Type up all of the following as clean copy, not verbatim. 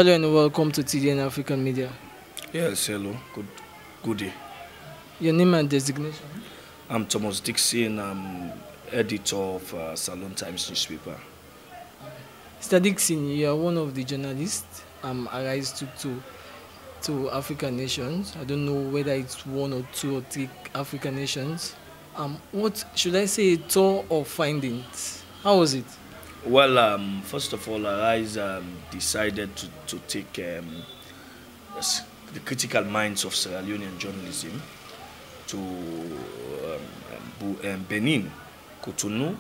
Hello and welcome to TDN African Media. Yes, hello. Good day. Your name and designation? I'm Thomas Dixon. I'm editor of Salon Times newspaper. Mr. Dixon, you are one of the journalists ARISE took to African nations. I don't know whether it's one or two or three African nations. What should I say, a tour of findings? How was it? Well, first of all, ARISE decided to take the critical minds of Sierra Leonean journalism to Benin, Cotonou,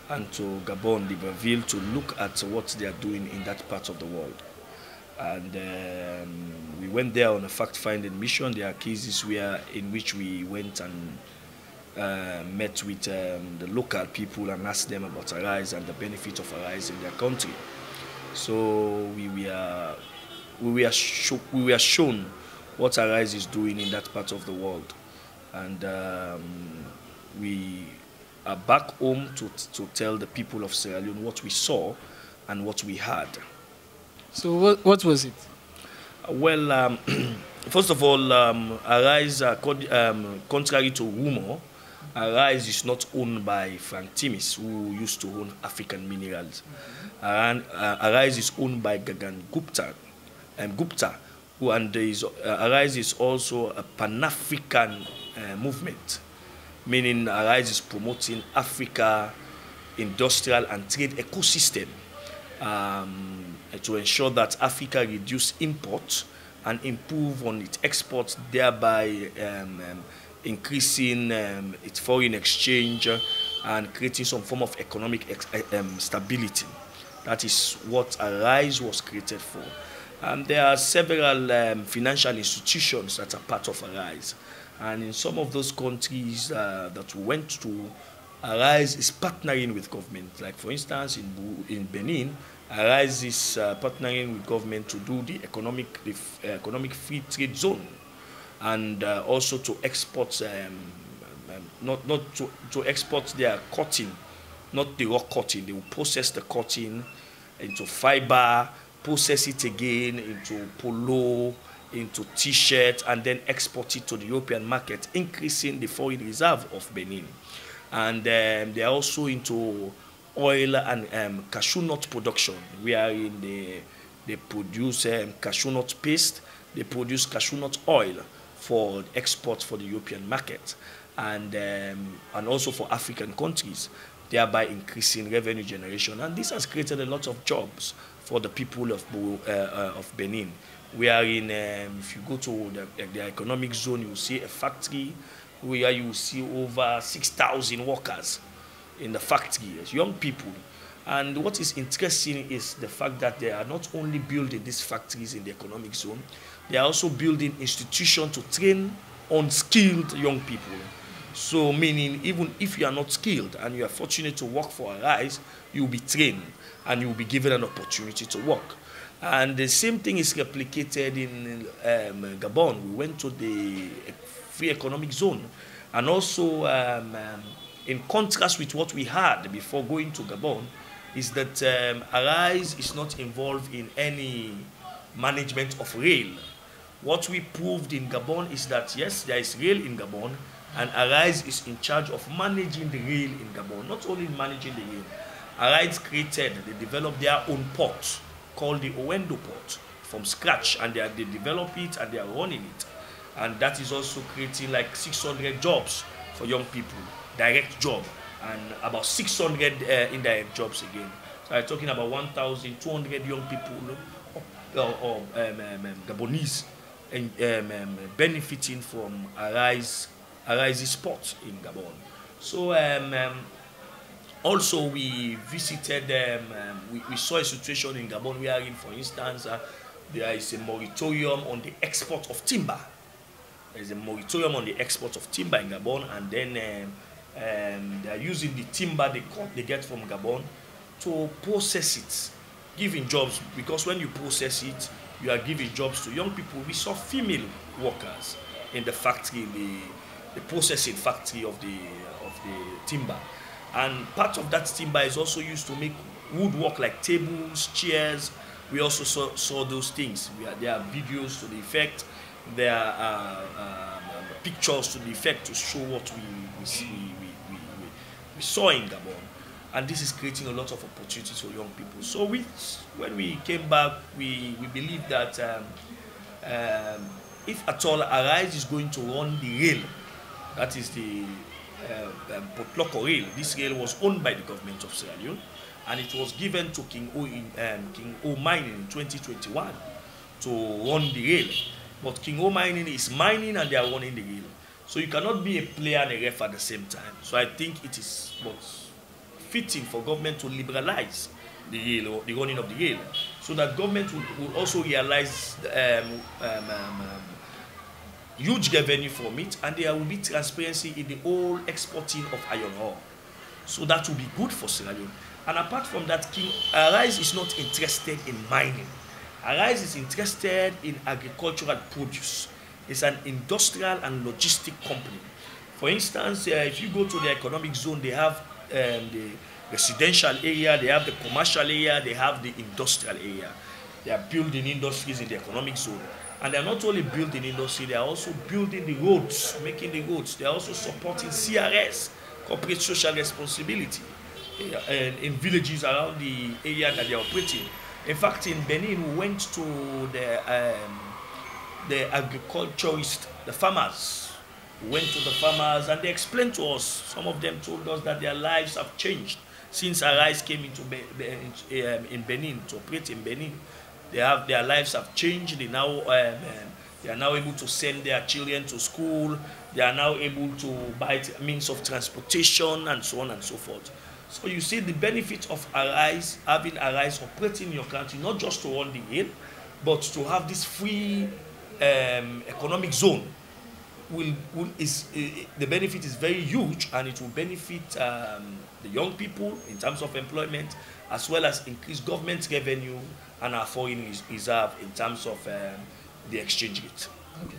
and to Gabon, Libreville, to look at what they are doing in that part of the world. And we went there on a fact-finding mission. There are cases in which we went and met with the local people and asked them about ARISE and the benefit of ARISE in their country. So we were shown what ARISE is doing in that part of the world, and we are back home to tell the people of Sierra Leone what we saw and what we heard. So what was it? Well, first of all, ARISE, contrary to rumor, ARISE is not owned by Frank Timis, who used to own African Minerals. And ARISE is owned by Gagan Gupta, ARISE is also a Pan-African movement, meaning ARISE is promoting Africa industrial and trade ecosystem to ensure that Africa reduce imports and improve on its exports, thereby increasing its foreign exchange and creating some form of economic stability. That is what ARISE was created for. There are several financial institutions that are part of ARISE. And in some of those countries that we went to, ARISE is partnering with government. Like for instance, in Benin, ARISE is partnering with government to do the economic free trade zone, and also to export, to export their cotton, not the raw cotton. They will process the cotton into fiber, process it again into polo, into t-shirt, and then export it to the European market, increasing the foreign reserve of Benin. And they are also into oil and cashew nut production, wherein they produce cashew nut paste, they produce cashew nut oil for export for the European market, and also for African countries, thereby increasing revenue generation. And this has created a lot of jobs for the people of Benin. Wherein, if you go to the economic zone, you will see a factory where you will see over 6,000 workers in the factory, as young people. And what is interesting is the fact that they are not only building these factories in the economic zone, they are also building institutions to train unskilled young people. So meaning, even if you are not skilled and you are fortunate to work for ARISE, you will be trained and you will be given an opportunity to work. And the same thing is replicated in Gabon. We went to the free economic zone, and also in contrast with what we had before going to Gabon, is that ARISE is not involved in any management of rail. What we proved in Gabon is that yes, there is rail in Gabon, and ARISE is in charge of managing the rail in Gabon. Not only managing the rail, ARISE they developed their own port called the Owendo port from scratch, and they develop it and they are running it. And that is also creating like 600 jobs for young people, direct job, and about 600 indirect jobs again. So I'm talking about 1,200 young people or Gabonese benefiting from ARISE port in Gabon. So also we visited, we saw a situation in Gabon wherein, for instance, there is a moratorium on the export of timber. There is a moratorium on the export of timber in Gabon, and then they are using the timber they get from Gabon to process it, giving jobs, because when you process it, you are giving jobs to young people. We saw female workers in the factory, the processing factory of the timber. And part of that timber is also used to make woodwork like tables, chairs, we also saw those things. There are videos to the effect, there are pictures to the effect to show what we saw in Gabon. And this is creating a lot of opportunities for young people. So when we came back, we believe that if at all ARISE is going to run the rail, that is the Potloko rail. This rail was owned by the government of Sierra Leone, and it was given to King O Mining in 2021 to run the rail. But King O Mining is mining and they are running the rail. So you cannot be a player and a ref at the same time. So I think it is what's fitting for government to liberalize the rail, or the running of the rail, so that government will also realize huge revenue from it, and there will be transparency in the whole exporting of iron ore. So that will be good for Sierra Leone. And apart from that, ARISE is not interested in mining. ARISE is interested in agricultural produce. It's an industrial and logistic company. For instance, if you go to the economic zone, they have the residential area, they have the commercial area, they have the industrial area. They are building industries in the economic zone. And they are not only building industry, they are also building the roads, making the roads. They are also supporting CRS, corporate social responsibility, in villages around the area that they are operating. In fact, in Benin, we went to the agriculturists, the farmers. We went to the farmers and they explained to us, some of them told us that their lives have changed since ARISE came into in Benin, to operate in Benin. Their lives have changed. They are now able to send their children to school. They are now able to buy means of transportation and so on and so forth. So you see the benefit of ARISE, having ARISE operating in your country, not just to run the rail, but to have this free economic zone. The benefit is very huge, and it will benefit the young people in terms of employment, as well as increase government revenue and our foreign reserve in terms of the exchange rate. Okay.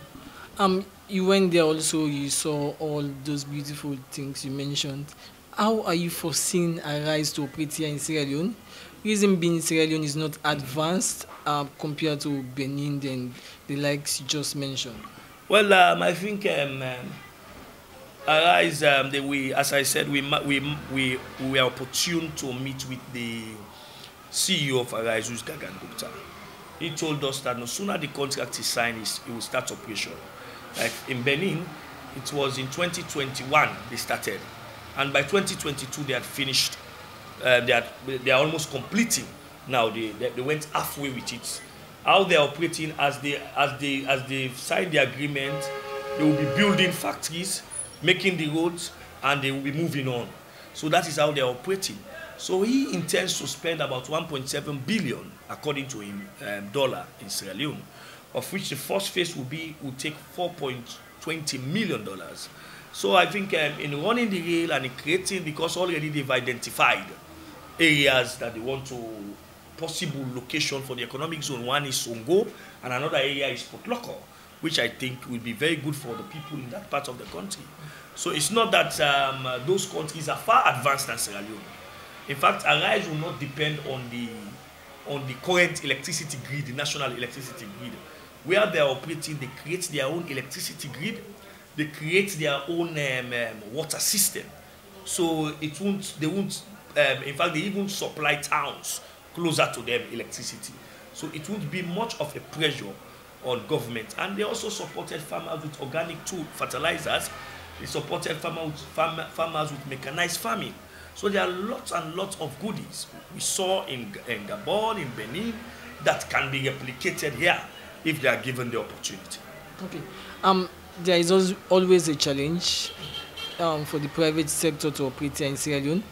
You went there also, you saw all those beautiful things you mentioned. How are you foreseeing ARISE to operate here in Sierra Leone? Reason being, Sierra Leone is not advanced compared to Benin and the likes you just mentioned. Well, I think ARISE, as I said, we were opportune to meet with the CEO of ARISE, who's Gagan Gupta. He told us that no sooner the contract is signed, it will start operation. Like in Benin, it was in 2021 they started, and by 2022 they had finished. They are almost completing now. They went halfway with it. How they are operating, as they sign the agreement, they will be building factories, making the roads, and they will be moving on. So that is how they are operating. So he intends to spend about 1.7 billion, according to him, dollar in Sierra Leone, of which the first phase will take $4.20 million. So I think in running the rail and in creating, because already they've identified areas that they want to, possible location for the economic zone. One is Songo, and another area is Potloko, which I think will be very good for the people in that part of the country. So it's not that those countries are far advanced than Sierra Leone. In fact, ARISE will not depend on the current electricity grid, the national electricity grid. Where they are operating, they create their own electricity grid, they create their own water system. So in fact, they even supply towns closer to them electricity. So it won't be much of a pressure on government. And they also supported farmers with organic fertilizers. They supported farmers with mechanized farming. So there are lots and lots of goodies we saw in Gabon, in Benin, that can be replicated here if they are given the opportunity. Okay. There is always a challenge for the private sector to operate here in Sierra Leone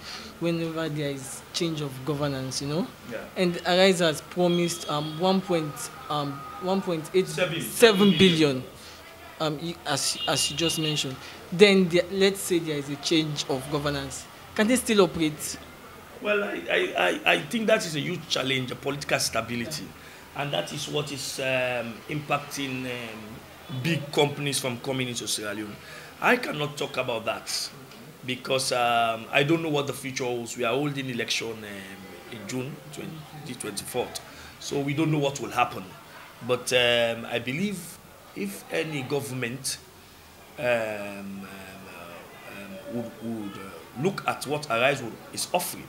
whenever there is change of governance, you know. Yeah. And ARISE has promised 1.87 billion, as you just mentioned. Then let's say there is a change of governance. Can they still operate? Well, I think that is a huge challenge, political stability. And that is what is impacting big companies from coming into Sierra Leone. I cannot talk about that because I don't know what the future holds. We are holding election in June 2024. So we don't know what will happen. But I believe if any government would look at what ARISE is offering,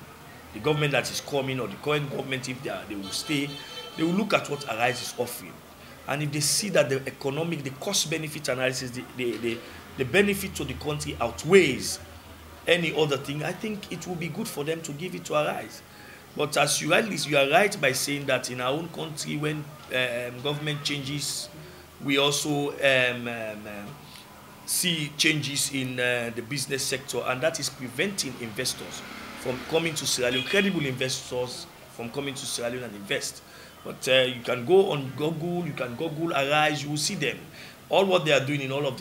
the government that is coming or the current government, if they will stay, they will look at what ARISE is offering. And if they see that the economic, the cost-benefit analysis, the benefit to the country outweighs any other thing, I think it will be good for them to give it to ARISE. But as you are right by saying that in our own country, when government changes, we also see changes in the business sector, and that is preventing investors from coming to Sierra Leone, credible investors from coming to Sierra Leone and invest. But you can go on Google, you can Google ARISE, you will see them. All what they are doing in all of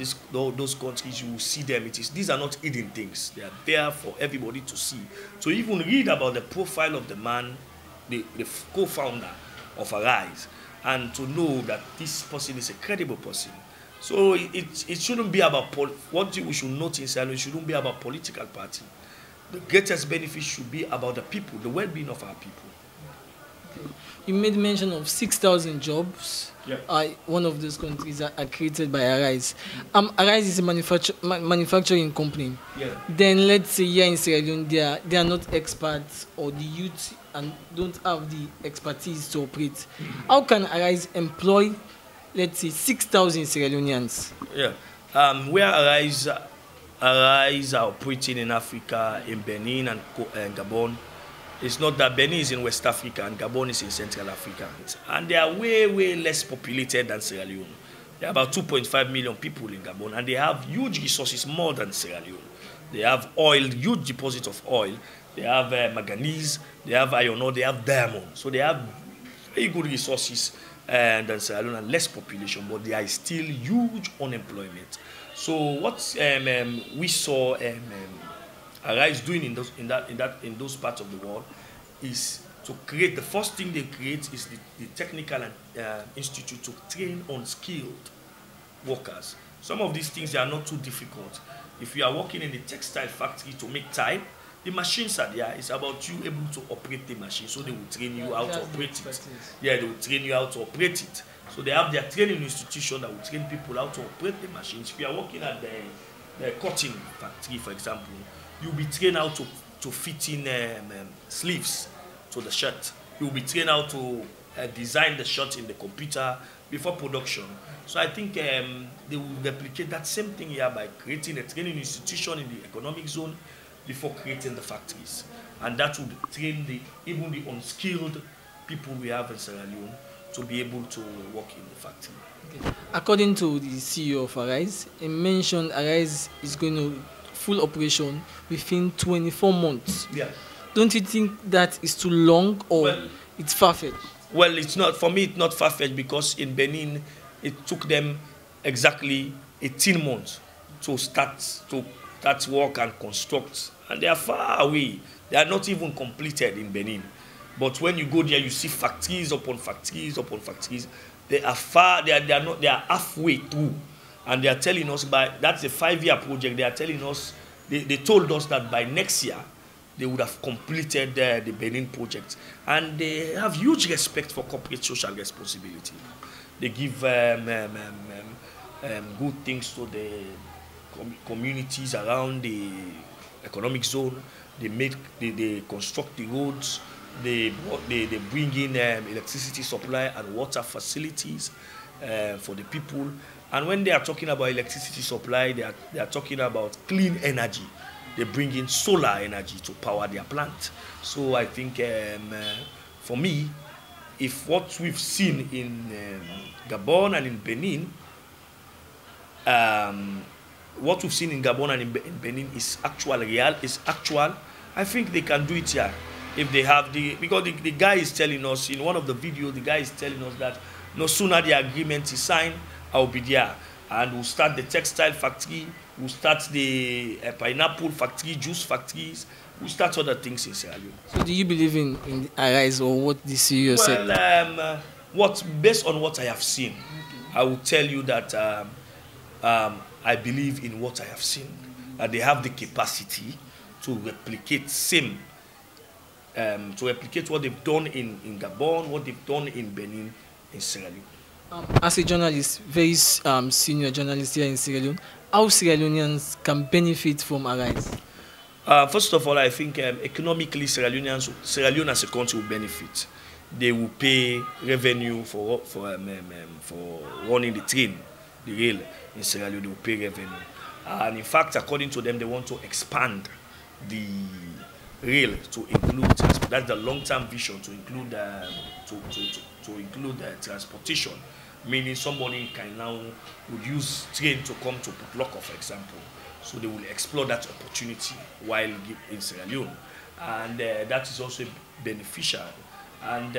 those countries, you will see them. These are not hidden things. They are there for everybody to see. To even read about the profile of the man, the co-founder of ARISE, and to know that this person is a credible person. So it shouldn't be about, what we should note in Sierra Leone, it shouldn't be about political party. The greatest benefit should be about the people, the well-being of our people. Okay. You made mention of 6,000 jobs. Yeah. One of those countries are created by ARISE. ARISE is a manufacturing company. Yeah. Then let's say here in Sierra Leone, they are not experts, or the youth and don't have the expertise to operate. How can ARISE employ, let's say, 6,000 Sierra Leoneans? Yeah. Where ARISE are operating in Africa, in Benin and Gabon, it's not that Benin is in West Africa and Gabon is in Central Africa. And they are way, way less populated than Sierra Leone. There are about 2.5 million people in Gabon, and they have huge resources, more than Sierra Leone. They have oil, huge deposit of oil. They have manganese, they have iron ore, they have diamond. So they have very good resources than Sierra Leone, and less population, but there is still huge unemployment. So what we saw ARISE doing in those parts of the world is to create, the first thing they create is the technical institute to train unskilled workers. Some of these things, they are not too difficult. If you are working in the textile factory to make tie, the machines are there. It's about you able to operate the machine. So they will train you how to operate it. Yeah, they will train you how to operate it. So they have their training institution that will train people how to operate the machines. If you are working at the cotton factory, for example, you'll be trained how to fit in sleeves to the shirt. You'll be trained how to design the shirt in the computer before production. So I think they will replicate that same thing here by creating a training institution in the economic zone before creating the factories. And that would train even the unskilled people we have in Sierra Leone to be able to work in the factory. Okay. According to the CEO of ARISE, he mentioned ARISE is going to full operation within 24 months. Yeah. Don't you think that is too long, or it's far-fetched? Well, it's not. For me, it's not far-fetched, because in Benin, it took them exactly 18 months to start work and construct. And they are far away. They are not even completed in Benin. But when you go there, you see factories upon factories upon factories. They are halfway through. And they are telling us, that's a 5-year project, they are telling us, they told us that by next year, they would have completed the Benin project. And they have huge respect for corporate social responsibility. They give good things to the communities around the economic zone. They construct the roads. They bring in electricity supply and water facilities for the people. And when they are talking about electricity supply, they are talking about clean energy. They bring in solar energy to power their plant. So I think, for me, if what we've seen in Gabon and in Benin, what we've seen in Gabon and in Benin is actual, I think they can do it here. If they have because the guy is telling us, in one of the videos, the guy is telling us that no sooner the agreement is signed, I'll be there. And we'll start the textile factory, we'll start the pineapple factory, juice factories, we'll start other things in Sierra Leone. So do you believe in ARISE, or what the CEO said? Well, based on what I have seen, I will tell you that I believe in what I have seen. That they have the capacity to replicate same to replicate what they've done in Gabon, what they've done in Benin, in Sierra Leone. As a journalist, very senior journalist here in Sierra Leone, how Sierra Leoneans can benefit from ARISE? First of all, I think economically Sierra Leone as a country will benefit. They will pay revenue for running the train, the rail in Sierra Leone. They will pay revenue, and in fact, according to them, they want to expand the rail to include transport. That's the long-term vision, to include transportation. Meaning somebody in Kainau would use train to come to Putloko, for example. So they will explore that opportunity while in Sierra Leone, and that is also beneficial, and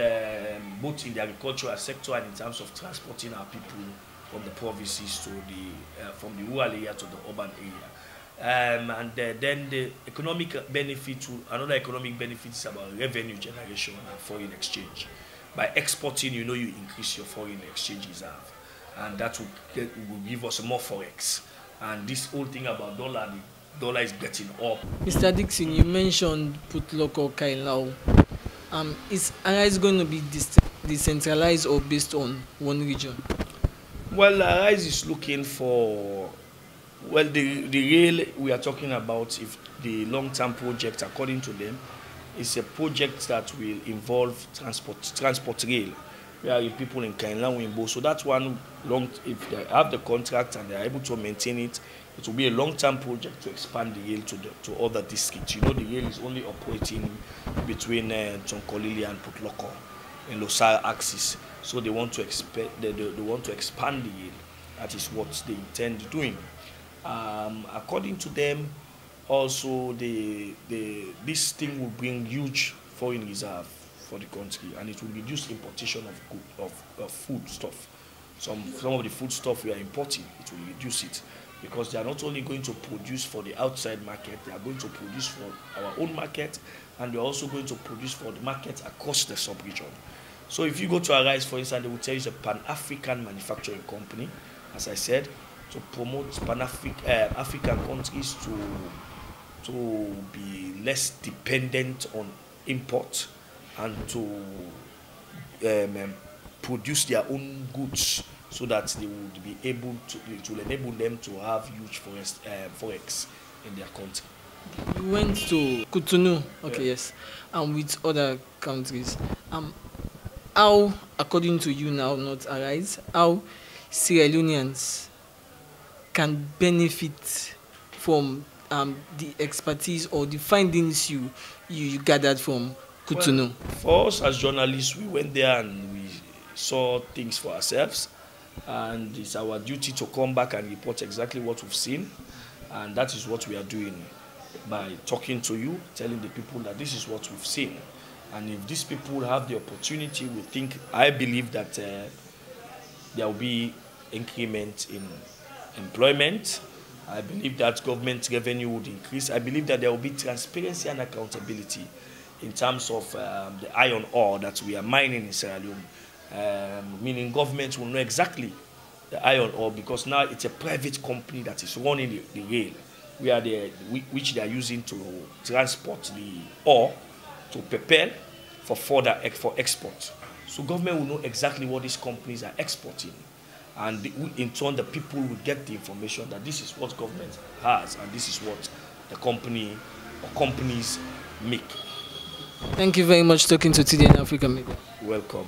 both in the agricultural sector and in terms of transporting our people from the provinces to from the rural area to the urban area. Then the economic benefit, another economic benefit is about revenue generation and foreign exchange. By exporting, you increase your foreign exchange reserve, and that will give us more forex. And this whole thing about the dollar is getting up. Mr. Dixon, you mentioned Putloko, Kainau. Is ARISE going to be decentralized or based on one region? Well, ARISE is looking for, the rail we are talking about, if the long-term project, according to them, is a project that will involve transport rail, where people in Kainau in both. So that's one if they have the contract and they are able to maintain it, it will be a long-term project to expand the rail to other districts. The rail is only operating between Tonkolili and Putloko in Losar axis. So they want to expand the rail. That is what they intend doing. According to them, also this thing will bring huge foreign reserve for the country, and it will reduce importation of food stuff. Some of the food stuff we are importing, it will reduce it, because they are not only going to produce for the outside market, they are going to produce for our own market, and they are also going to produce for the market across the sub-region. So if you go to ARISE, for instance, they will tell you it's a Pan-African manufacturing company, as I said, to promote African countries to be less dependent on import, and to produce their own goods, so that they would be able to, it will enable them to have huge forex in their country. You went to Cotonou, okay, yeah. Yes, and with other countries. How, according to you now, not ARISE, how Sierra Leoneans can benefit from the expertise or the findings you gathered from Cotonou? Well, for us as journalists, we went there and we saw things for ourselves, and it's our duty to come back and report exactly what we've seen, and that is what we are doing by talking to you, telling the people that this is what we've seen. And if these people have the opportunity, I believe that there will be increment in employment. I believe that government revenue would increase. I believe that there will be transparency and accountability in terms of the iron ore that we are mining in Sierra Leone. Meaning government will know exactly the iron ore, because now it's a private company that is running the rail, which they are using to transport the ore to prepare for export. So government will know exactly what these companies are exporting, and in turn the people will get the information that this is what government has and this is what the company or companies make. Thank you very much for talking to TDN Africa Media. Welcome.